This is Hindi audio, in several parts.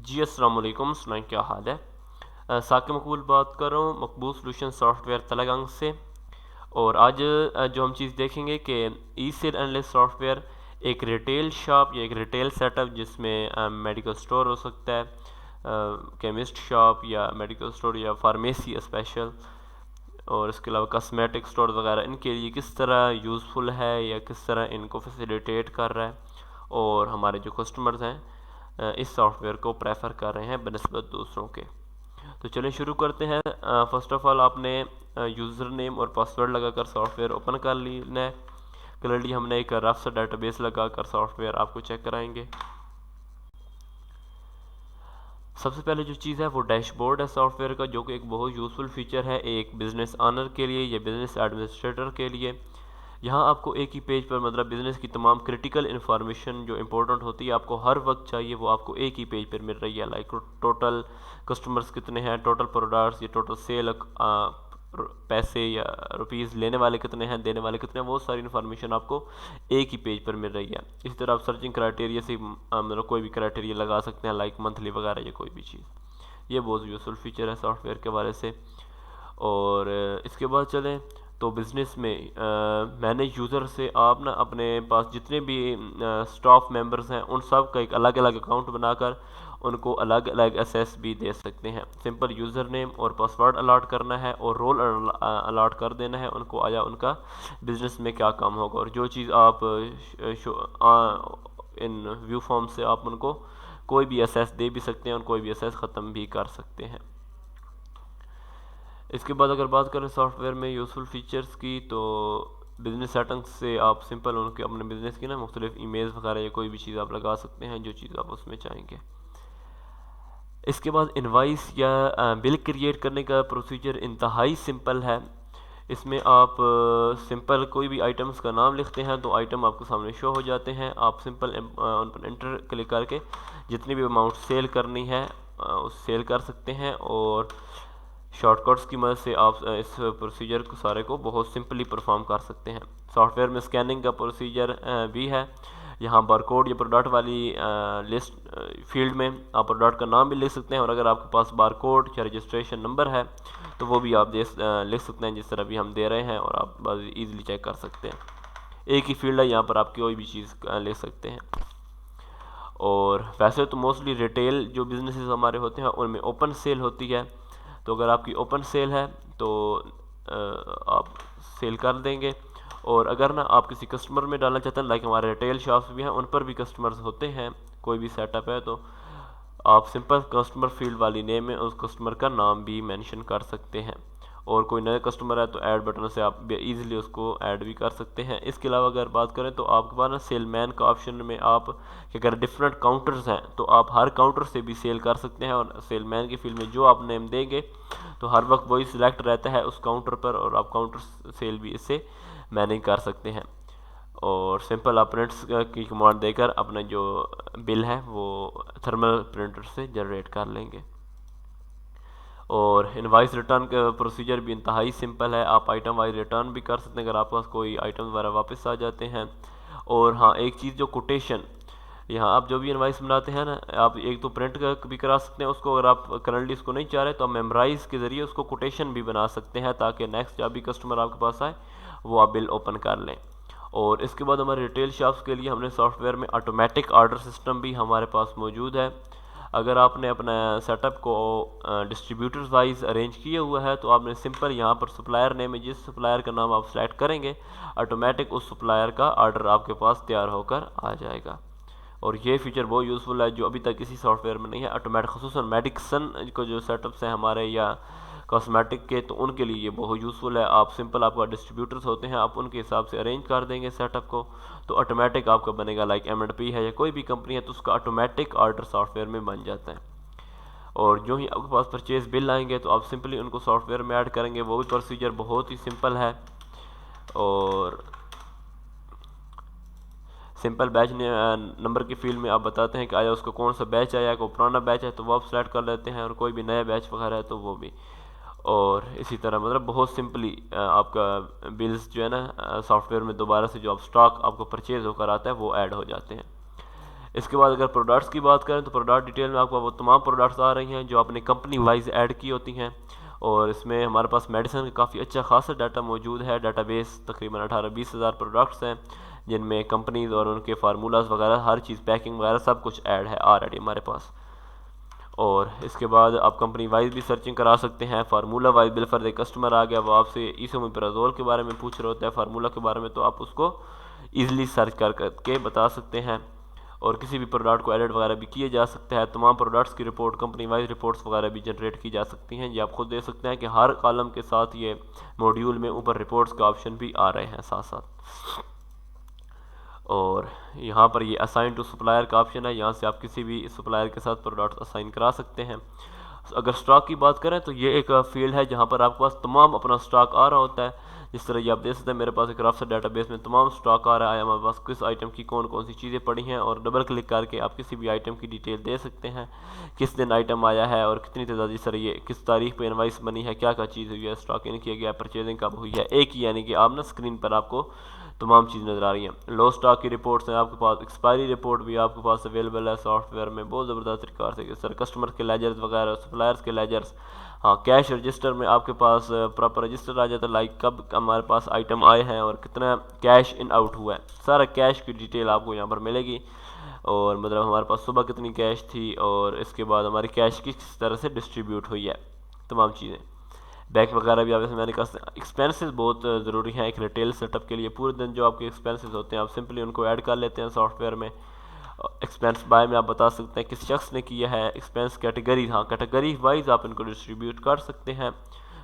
जी अस्सलाम वालेकुम सुनाए क्या हाल है। साकिब मकबूल बात कर रहा हूँ मकबूल सॉल्यूशन सॉफ्टवेयर तलगंग से। और आज जो हम चीज़ देखेंगे कि ई सेल एनालिस्ट सॉफ्टवेयर एक रिटेल शॉप या एक रिटेल सेटअप जिसमें मेडिकल स्टोर हो सकता है, केमिस्ट शॉप या मेडिकल स्टोर या फार्मेसी स्पेशल, और इसके अलावा कॉस्मेटिक स्टोर वगैरह, इनके लिए किस तरह यूज़फुल है या किस तरह इनको फैसिलिटेट कर रहा है और हमारे जो कस्टमर्स हैं इस सॉफ्टवेयर को प्रेफर कर रहे हैं बनस्बत दूसरों के। तो चलिए शुरू करते हैं। फ़र्स्ट ऑफ़ ऑल आपने यूज़र नेम और पासवर्ड लगाकर सॉफ्टवेयर ओपन कर लेना है। क्लियरली हमने एक रफ सा डाटाबेस लगाकर सॉफ्टवेयर आपको चेक कराएंगे। सबसे पहले जो चीज़ है वो डैशबोर्ड है सॉफ्टवेयर का, जो कि एक बहुत यूज़फुल फीचर है एक बिज़नेस ऑनर के लिए या बिज़नेस एडमिनिस्ट्रेटर के लिए। यहाँ आपको एक ही पेज पर मतलब बिज़नेस की तमाम क्रिटिकल इन्फॉर्मेशन जो इंपॉर्टेंट होती है आपको हर वक्त चाहिए वो आपको एक ही पेज पर मिल रही है। लाइक टोटल कस्टमर्स कितने हैं, टोटल प्रोडक्ट्स या टोटल सेल, पैसे या रुपीज़ लेने वाले कितने हैं, देने वाले कितने हैं, वो सारी इन्फॉर्मेशन आपको एक ही पेज पर मिल रही है। इसी तरह आप सर्चिंग क्राइटेरिया से मतलब कोई भी क्राइटेरिया लगा सकते हैं, लाइक मंथली वगैरह या कोई भी चीज़। ये बहुत यूज़फुल फीचर है सॉफ्टवेयर के हवाले से। और इसके बाद चलें तो बिज़नेस में मैनेज यूज़र से आप ना अपने पास जितने भी स्टाफ मेंबर्स हैं उन सब का एक अलग अलग अकाउंट बनाकर उनको अलग अलग एसेस भी दे सकते हैं। सिंपल यूज़र नेम और पासवर्ड अलाट करना है और रोल अलाट कर देना है उनको, आया उनका बिज़नेस में क्या काम होगा, और जो चीज़ आप इन व्यू फॉर्म से आप उनको कोई भी एसेस दे भी सकते हैं और कोई भी एसेस ख़त्म भी कर सकते हैं। इसके बाद अगर बात करें सॉफ्टवेयर में यूज़फुल फीचर्स की, तो बिज़नेस सेटिंग्स से आप सिंपल उनके अपने बिज़नेस की ना मुख्तलिफ इमेज वगैरह या कोई भी चीज़ आप लगा सकते हैं जो चीज़ आप उसमें चाहेंगे। इसके बाद इनवाइस या बिल क्रिएट करने का प्रोसीजर इंतहाई सिंपल है। इसमें आप सिंपल कोई भी आइटम्स का नाम लिखते हैं तो आइटम आपको सामने शो हो जाते हैं। आप सिंपल उन पर इंटर क्लिक करके जितनी भी अमाउंट सेल करनी है उस सेल कर सकते हैं, और शॉर्टकट्स की मदद से आप इस प्रोसीजर को सारे को बहुत सिंपली परफॉर्म कर सकते हैं। सॉफ्टवेयर में स्कैनिंग का प्रोसीजर भी है। यहाँ बारकोड या प्रोडक्ट वाली लिस्ट फील्ड में आप प्रोडक्ट का नाम भी लिख सकते हैं, और अगर आपके पास बारकोड या रजिस्ट्रेशन नंबर है तो वो भी आप लिख सकते हैं जिस तरह भी हम दे रहे हैं, और आप बस ईज़िली चेक कर सकते हैं। एक ही फील्ड है, यहाँ पर आप कोई भी चीज़ लिख सकते हैं। और वैसे तो मोस्टली रिटेल जो बिज़नेसेस हमारे होते हैं उनमें ओपन सेल होती है, तो अगर आपकी ओपन सेल है तो आप सेल कर देंगे। और अगर ना आप किसी कस्टमर में डालना चाहते हैं, लाइक हमारे रिटेल शॉप्स भी हैं उन पर भी कस्टमर्स होते हैं, कोई भी सेटअप है तो आप सिंपल कस्टमर फील्ड वाली नेम में उस कस्टमर का नाम भी मेंशन कर सकते हैं। और कोई नया कस्टमर है तो ऐड बटन से आप इजीली उसको ऐड भी कर सकते हैं। इसके अलावा अगर बात करें तो आपके पास ना सेलमैन का ऑप्शन में आप अगर डिफरेंट काउंटर्स हैं तो आप हर काउंटर से भी सेल कर सकते हैं, और सेलमैन की फील्ड में जो आप नेम देंगे तो हर वक्त वही सिलेक्ट रहता है उस काउंटर पर, और आप काउंटर सेल भी इससे मैनेज कर सकते हैं। और सिंपल आप प्रिंट्स की कमांड देकर अपना जो बिल है वो थर्मल प्रिंटर से जनरेट कर लेंगे। और इनवाइस रिटर्न का प्रोसीजर भी इंतहाई सिंपल है। आप आइटम वाइज रिटर्न भी कर सकते हैं अगर आपके पास कोई आइटम वगैरह वापस आ जाते हैं। और हाँ, एक चीज़ जो कोटेशन, यहाँ आप जो भी इनवाइस बनाते हैं ना, आप एक तो प्रिंट भी करा सकते हैं उसको, अगर आप करंटली इसको नहीं चाह रहे तो आप मेमोराइज के ज़रिए उसको कोटेशन भी बना सकते हैं, ताकि नेक्स्ट जब भी कस्टमर आपके पास आए वो आप बिल ओपन कर लें। और इसके बाद हमारे रिटेल शॉप्स के लिए हमने सॉफ्टवेयर में ऑटोमेटिक ऑर्डर सिस्टम भी हमारे पास मौजूद है। अगर आपने अपना सेटअप को डिस्ट्रीब्यूटर्स वाइज अरेंज किया हुआ है तो आपने सिंपल यहाँ पर सप्लायर नेम में जिस सप्लायर का नाम आप सेलेक्ट करेंगे ऑटोमेटिक उस सप्लायर का ऑर्डर आपके पास तैयार होकर आ जाएगा। और ये फीचर बहुत यूज़फुल है जो अभी तक किसी सॉफ्टवेयर में नहीं है ऑटोमेटिक, खसूसन मेडिसन को जो सेटअप्स हैं हमारे या कॉस्मेटिक के, तो उनके लिए ये बहुत यूज़फुल है। आप सिंपल आपका डिस्ट्रीब्यूटर्स होते हैं आप उनके हिसाब से अरेंज कर देंगे सेटअप को तो ऑटोमेटिक आपका बनेगा। लाइक M&P है या कोई भी कंपनी है तो उसका ऑटोमेटिक ऑर्डर सॉफ्टवेयर में बन जाता है। और जो ही आपके पास परचेज बिल आएंगे तो आप सिंपली उनको सॉफ्टवेयर में ऐड करेंगे, वो भी प्रोसीजर बहुत ही सिंपल है। और सिंपल बैच नंबर की फील्ड में आप बताते हैं कि आया उसको कौन सा बैच आया, कोई पुराना बैच है तो वो आप सेलेक्ट कर लेते हैं, और कोई भी नया बैच वगैरह है तो वो भी। और इसी तरह मतलब बहुत सिंपली आपका बिल्स जो है ना सॉफ्टवेयर में दोबारा से जो आप स्टॉक आपको परचेज होकर आता है वो ऐड हो जाते हैं। इसके बाद अगर प्रोडक्ट्स की बात करें तो प्रोडक्ट डिटेल में आपको वो तमाम प्रोडक्ट्स आ रही हैं जो आपने कंपनी वाइज ऐड की होती हैं। और इसमें हमारे पास मेडिसिन का काफ़ी अच्छा खासा डाटा मौजूद है। डाटाबेस तकरीबन 18-20 हज़ार प्रोडक्ट्स हैं जिनमें कंपनीज और उनके फार्मूलाज वगैरह हर चीज़ पैकिंग वगैरह सब कुछ ऐड है ऑलरेडी हमारे पास। और इसके बाद आप कंपनी वाइज भी सर्चिंग करा सकते हैं। फार्मूला वाइज बिलफर्ज कस्टमर आ गया, वो आपसे इसोमेप्राजोल के बारे में पूछ रहे होता है फार्मूला के बारे में, तो आप उसको ईजिली सर्च करके बता सकते हैं। और किसी भी प्रोडक्ट को एडिट वगैरह भी किए जा सकता है। तमाम प्रोडक्ट्स की रिपोर्ट कंपनी वाइज रिपोर्ट्स वगैरह भी जनरेट की जा सकती हैं। ये आप खुद देख सकते हैं कि हर कॉलम के साथ ये मॉड्यूल में ऊपर रिपोर्ट्स का ऑप्शन भी आ रहे हैं साथ साथ। और यहाँ पर ये असाइन टू सप्लायर का ऑप्शन है, यहाँ से आप किसी भी सप्लायर के साथ प्रोडक्ट असाइन करा सकते हैं। अगर स्टॉक की बात करें तो ये एक फील्ड है जहाँ पर आपके पास तमाम अपना स्टॉक आ रहा होता है। जिस तरह ये आप देख सकते हैं मेरे पास एक राफ्टर डाटाबेस में तमाम स्टॉक आ रहा है, हमारे पास किस आइटम की कौन कौन सी चीज़ें पड़ी हैं, और डबल क्लिक करके आप किसी भी आइटम की डिटेल दे सकते हैं, किस दिन आइटम आया है और कितनी तादाद, जिस तरह ये किस तारीख पे इनवाइस बनी है, क्या क्या चीज़ हुई है, स्टॉक इन किया गया, परचेजिंग कब हुई है, एक ही यानी कि आप ना स्क्रीन पर आपको तमाम चीज़ नज़र आ रही हैं। लो स्टॉक की रिपोर्ट्स हैं आपके पास, एक्सपायरी रिपोर्ट भी आपके पास अवेलेबल है सॉफ्टवेयर में बहुत ज़बरदस्त तरीक़ा से। सर कस्टमर के लेजर्स वगैरह, सप्लायर्स के लेजर्स, हाँ कैश रजिस्टर में आपके पास प्रॉपर रजिस्टर आ जाता है, लाइक कब हमारे पास आइटम आए हैं और कितना कैश इन आउट हुआ है, सारा कैश की डिटेल आपको यहाँ पर मिलेगी। और मतलब हमारे पास सुबह कितनी कैश थी और इसके बाद हमारी कैश किस तरह से डिस्ट्रीब्यूट हुई है, तमाम चीज़ें। बैंक वगैरह भी आप इसमें मैंने कहा। एक्सपेंसेस बहुत ज़रूरी हैं एक रिटेल सेटअप के लिए। पूरे दिन जो आपके एक्सपेंसेस होते हैं आप सिंपली उनको ऐड कर लेते हैं सॉफ्टवेयर में। एक्सपेंस बाय में आप बता सकते हैं किस शख्स ने किया है। एक्सपेंस कैटेगरी, हाँ कैटेगरी वाइज आप इनको डिस्ट्रीब्यूट कर सकते हैं,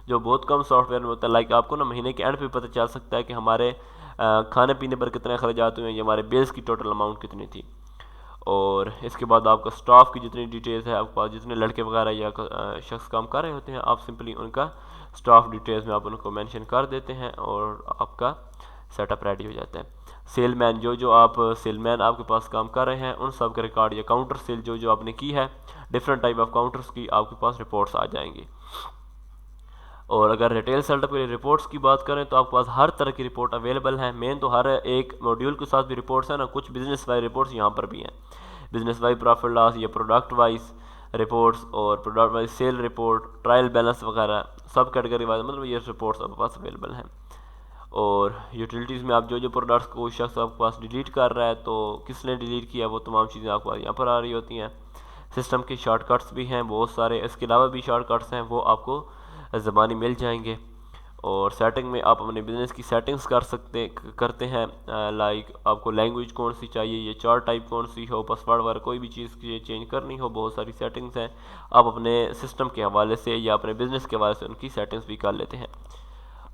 जो बहुत कम सॉफ्टवेयर में होता है। लाइक आपको ना महीने के एंड पे पता चल सकता है कि हमारे खाने पीने पर कितने खर्चात हुए हैं, ये हमारे बिल्स की टोटल अमाउंट कितनी थी। और इसके बाद आपका स्टाफ की जितनी डिटेल्स है आपके पास, जितने लड़के वगैरह या शख्स काम कर रहे होते हैं, आप सिंपली उनका स्टाफ डिटेल्स में आप उनको मेंशन कर देते हैं और आपका सेटअप रेडी हो जाता है। सेलमैन, जो आप सेलमैन आपके पास काम कर रहे हैं उन सब के रिकॉर्ड, या काउंटर सेल जो आपने की है, डिफरेंट टाइप ऑफ काउंटर्स की आपके पास रिपोर्ट्स आ जाएंगी। और अगर रिटेल सेटअप के लिए रिपोर्ट्स की बात करें तो आपके पास हर तरह की रिपोर्ट अवेलेबल है। मेन तो हर एक मॉड्यूल के साथ भी रिपोर्ट्स हैं ना, कुछ बिजनेस वाइज रिपोर्ट्स यहाँ पर भी हैं, बिजनेस वाइज प्रॉफिट लॉस या प्रोडक्ट वाइज रिपोर्ट्स और product wise sale report, trial balance वगैरह सब कैटेगरी वाइज मतलब ये रिपोर्ट्स आपके पास अवेलेबल हैं। और यूटिलिटीज़ में आप जो प्रोडक्ट्स को शख्स आपके पास डिलीट कर रहा है तो किसने डिलीट किया वो तमाम चीज़ें आपके पास यहाँ पर आ रही होती हैं। सिस्टम के शॉर्टकट्स भी हैं बहुत सारे, इसके अलावा भी शॉर्टकट्स हैं वो आपको ज़बानी मिल जाएंगे। और सेटिंग में आप अपने बिज़नेस की सेटिंग्स करते हैं, लाइक आपको लैंग्वेज कौन सी चाहिए, ये चार्ट टाइप कौन सी हो, पासवर्ड वगैरह कोई भी चीज़ चेंज करनी हो, बहुत सारी सेटिंग्स हैं। आप अपने सिस्टम के हवाले से या अपने बिज़नेस के हवाले से उनकी सेटिंग्स भी कर लेते हैं।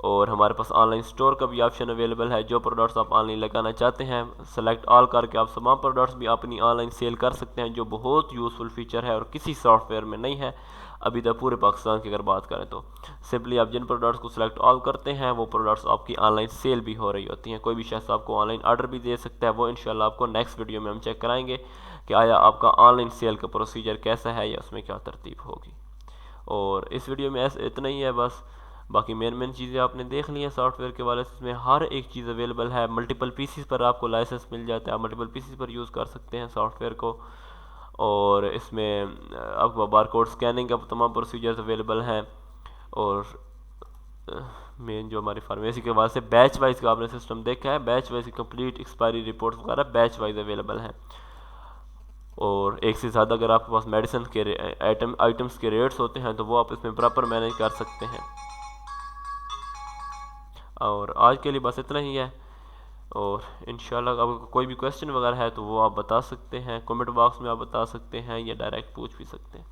और हमारे पास ऑनलाइन स्टोर का भी ऑप्शन अवेलेबल है। जो प्रोडक्ट्स आप ऑनलाइन लगाना चाहते हैं सेलेक्ट ऑल करके आप तमाम प्रोडक्ट्स भी अपनी ऑनलाइन सेल कर सकते हैं, जो बहुत यूज़फुल फीचर है और किसी सॉफ्टवेयर में नहीं है अभी तक पूरे पाकिस्तान की अगर बात करें तो। सिंपली आप जिन प्रोडक्ट्स को सिलेक्ट ऑल करते हैं वो प्रोडक्ट्स आपकी ऑनलाइन सेल भी हो रही होती हैं। कोई भी शख्स आपको ऑनलाइन ऑर्डर भी दे सकता है, वो इंशाल्लाह आपको नेक्स्ट वीडियो में हम चेक कराएंगे कि आया आपका ऑनलाइन सेल का प्रोसीजर कैसा है या उसमें क्या तरतीब होगी। और इस वीडियो में ऐसा इतना ही है बस, बाकी मेन चीज़ें आपने देख ली हैं सॉफ्टवेयर के वाले से। इसमें हर एक चीज़ अवेलेबल है, मल्टीपल पीसीस पर आपको लाइसेंस मिल जाता है, आप मल्टीपल पीसीस पर यूज़ कर सकते हैं सॉफ्टवेयर को। और इसमें आपको बारकोड स्कैनिंग का तमाम प्रोसीजर्स अवेलेबल हैं। और मेन जो हमारी फार्मेसी के वास्ते बैच वाइज का आपने सिस्टम देखा है, बैच वाइज की कंप्लीट एक्सपायरी रिपोर्ट्स वगैरह बैच वाइज अवेलेबल हैं। और एक से ज़्यादा अगर आपके पास मेडिसिन के आइटम्स के रेट्स होते हैं तो वो आप इसमें प्रॉपर मैनेज कर सकते हैं। और आज के लिए बस इतना ही है। और इंशाल्लाह अगर कोई भी क्वेश्चन वगैरह है तो वो आप बता सकते हैं, कमेंट बॉक्स में आप बता सकते हैं या डायरेक्ट पूछ भी सकते हैं।